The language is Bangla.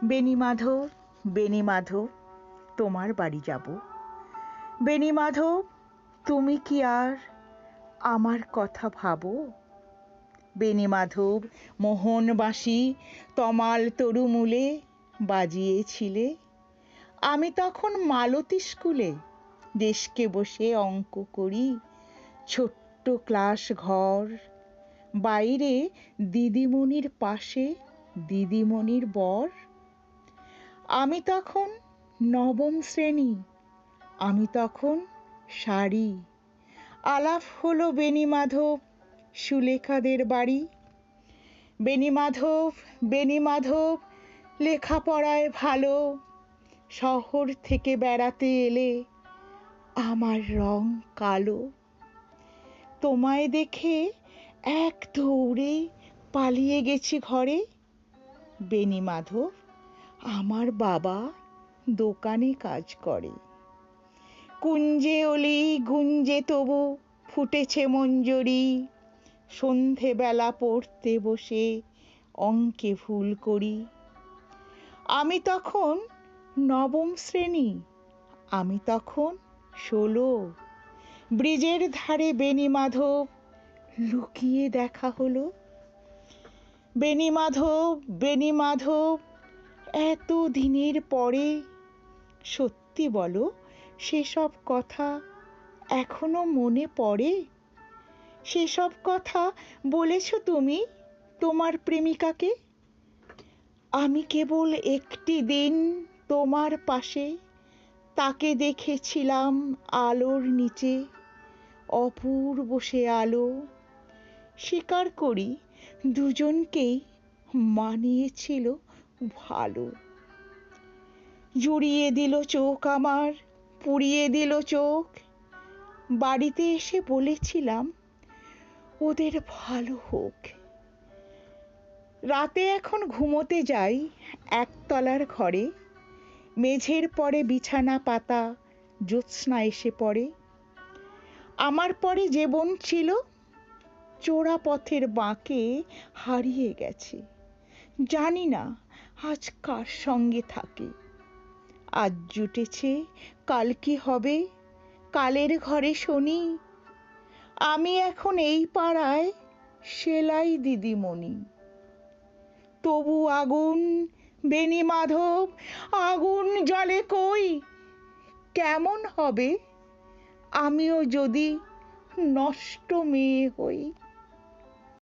বেণীমাধব, বেণীমাধব, তোমার বাড়ি যাব। বেণীমাধব, তুমি কি আর আমার কথা ভাবো? বেণীমাধব মোহন বাঁশি তমাল তরুমূলে বাজিয়েছিলে। আমি তখন মালতী স্কুলে ডেস্কে বসে অঙ্ক করি, ছোট্ট ক্লাস ঘর, বাইরে দিদিমণির পাশে দিদিমণির বর। আমি তখন নবম শ্রেণী, আমি তখন শাড়ি। আলাপ হলো বেণীমাধব সুলেখাদের বাড়ি। বেণীমাধব, বেণীমাধব, লেখাপড়ায় ভালো, শহর থেকে বেড়াতে এলে আমার রং কালো। তোমায় দেখে এক দৌড়ে পালিয়ে গেছি ঘরে। বেণীমাধব, আমার বাবা দোকানে কাজ করে। কুঞ্জে অলি গুঞ্জে তবু ফুটেছে মঞ্জরি, সন্ধেবেলা পড়তে বসে অঙ্কে ভুল করি। আমি তখন নবম শ্রেণী, আমি তখন 16। ব্রিজের ধারে বেণীমাধব লুকিয়ে দেখা হলো। বেণীমাধব, বেণীমাধব, এত দিনের পরে সত্যি বলো, সেসব কথা এখনো মনে পড়ে? সেসব কথা বলেছো তুমি তোমার প্রেমিকাকে? আমি কেবল একটি দিন তোমার পাশে তাকে দেখেছিলাম আলোর নিচে, অপূর্ব সে আলো। স্বীকার করি দুজনকেই মানিয়েছিল ভালো। জুড়িয়ে দিল চোখ আমার, পুড়িয়ে দিল চোখ। বাড়িতে এসে বলেছিলাম ওদের ভালো হোক। রাতে এখন ঘুমোতে যাই একতলার ঘরে, মেঝের পরে বিছানা পাতা, জ্যোৎস্না এসে পড়ে। আমার পরে যে বোন ছিল চোরা পথের বাঁকে হারিয়ে গেছে, জানি না আজ কার সঙ্গে থাকে। আজ জুটেছে, কাল কি হবে, কালের ঘরে শনি। আমি এখন এই পাড়ায় সেলাই দিদিমণি। তবু আগুন, বেণীমাধব, আগুন জ্বলে কই? কেমন হবে আমিও যদি নষ্ট মেয়ে হই?